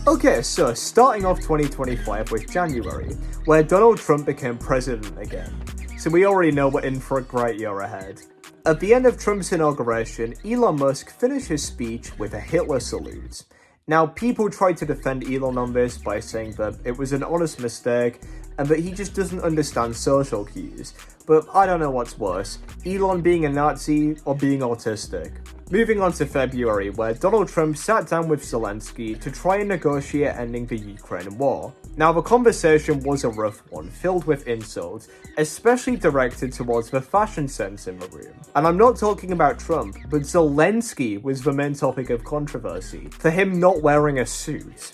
Okay, so starting off 2025 with January, where Donald Trump became president again. So we already know we're in for a great year ahead. At the end of Trump's inauguration, Elon Musk finished his speech with a Hitler salute. Now, people tried to defend Elon on this by saying that it was an honest mistake and that he just doesn't understand social cues. But I don't know what's worse, Elon being a Nazi or being autistic. Moving on to February, where Donald Trump sat down with Zelensky to try and negotiate ending the Ukraine war. Now, the conversation was a rough one, filled with insults, especially directed towards the fashion sense in the room. And I'm not talking about Trump, but Zelensky was the main topic of controversy, for him not wearing a suit.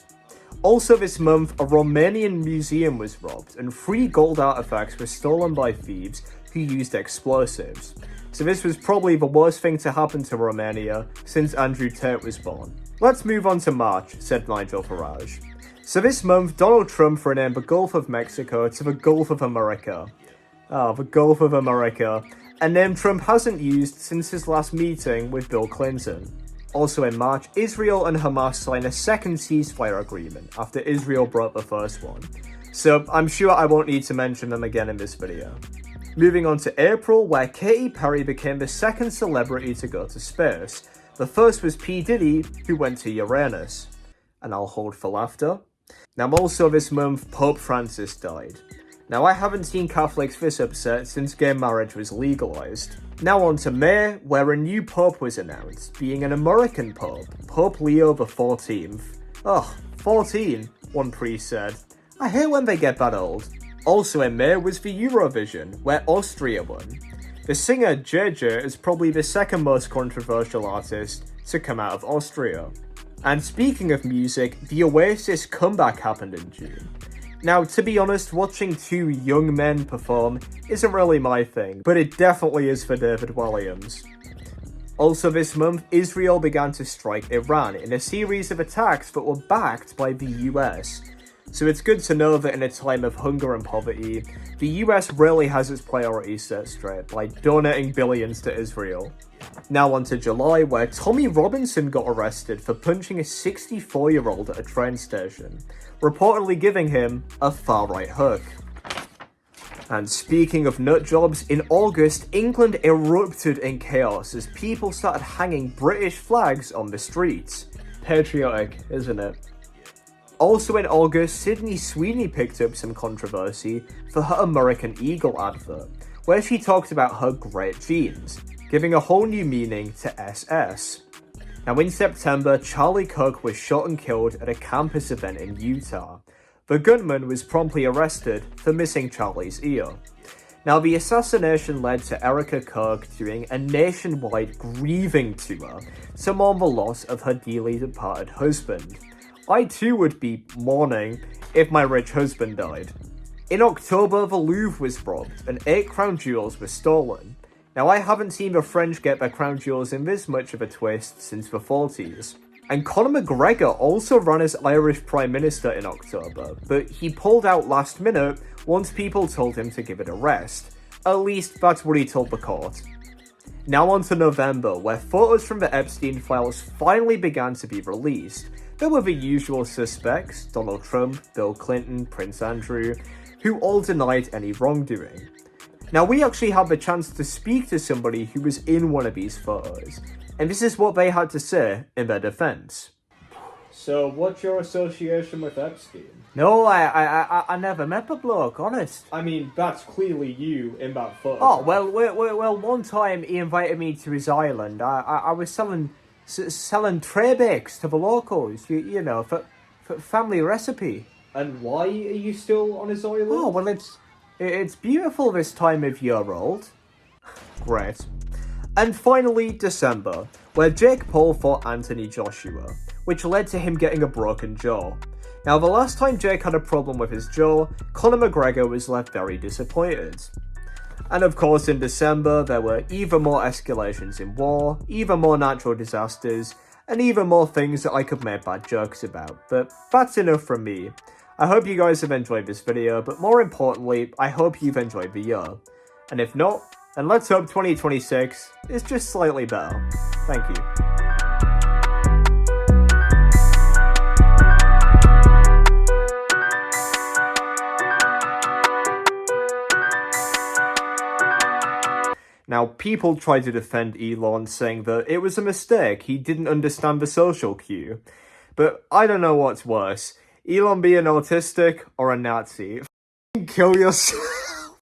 Also this month, a Romanian museum was robbed, and 3 gold artifacts were stolen by thieves who used explosives. So this was probably the worst thing to happen to Romania since Andrew Tate was born. Let's move on to March, said Nigel Farage. So this month, Donald Trump renamed the Gulf of Mexico to the Gulf of America. The Gulf of America, a name Trump hasn't used since his last meeting with Bill Clinton. Also in March, Israel and Hamas signed a second ceasefire agreement after Israel broke the first one. So I'm sure I won't need to mention them again in this video. Moving on to April, where Katy Perry became the second celebrity to go to space. The first was P. Diddy, who went to Uranus. And I'll hold for laughter. Now also this month, Pope Francis died. Now I haven't seen Catholics this upset since gay marriage was legalized. Now on to May, where a new Pope was announced, being an American Pope, Pope Leo XIV. 14, one priest said. I hate when they get that old. Also in May was the Eurovision, where Austria won. The singer JJ is probably the second most controversial artist to come out of Austria. And speaking of music, the Oasis comeback happened in June. Now, to be honest, watching 2 young men perform isn't really my thing, but it definitely is for David Williams. Also this month, Israel began to strike Iran in a series of attacks that were backed by the US. So it's good to know that in a time of hunger and poverty, the US really has its priorities set straight by donating billions to Israel. Now on to July, where Tommy Robinson got arrested for punching a 64-year-old at a train station, reportedly giving him a far-right hook. And speaking of nut jobs, in August, England erupted in chaos as people started hanging British flags on the streets. Patriotic, isn't it? Also in August, Sydney Sweeney picked up some controversy for her American Eagle advert, where she talked about her great genes, giving a whole new meaning to SS. Now in September, Charlie Kirk was shot and killed at a campus event in Utah. The gunman was promptly arrested for missing Charlie's ear. Now the assassination led to Erica Kirk doing a nationwide grieving tour to mourn the loss of her dearly departed husband. I too would be mourning if my rich husband died. In October, the Louvre was robbed and 8 crown jewels were stolen. Now I haven't seen the French get their crown jewels in this much of a twist since the 40s. And Conor McGregor also ran as Irish Prime Minister in October, but he pulled out last minute once people told him to give it a rest. At least that's what he told the court. Now on to November, where photos from the Epstein files finally began to be released. There were the usual suspects, Donald Trump, Bill Clinton, Prince Andrew, who all denied any wrongdoing. Now we actually had the chance to speak to somebody who was in one of these photos, and this is what they had to say in their defense. So what's your association with Epstein? No, I never met the bloke, honest. I mean, that's clearly you in that photo. Oh, well, one time he invited me to his island. I was selling tray bakes to the locals, you know, for family recipe. And why are you still on his island? Oh, well, it's beautiful this time of year, old. Great. And finally, December, where Jake Paul fought Anthony Joshua, which led to him getting a broken jaw. Now, the last time Jake had a problem with his jaw, Conor McGregor was left very disappointed. And of course, in December, there were even more escalations in war, even more natural disasters, and even more things that I could make bad jokes about. But that's enough from me. I hope you guys have enjoyed this video, but more importantly, I hope you've enjoyed the year. And if not, then let's hope 2026 is just slightly better. Thank you. Now, people try to defend Elon, saying that it was a mistake, he didn't understand the social cue. But I don't know what's worse, Elon being autistic or a Nazi. Kill yourself.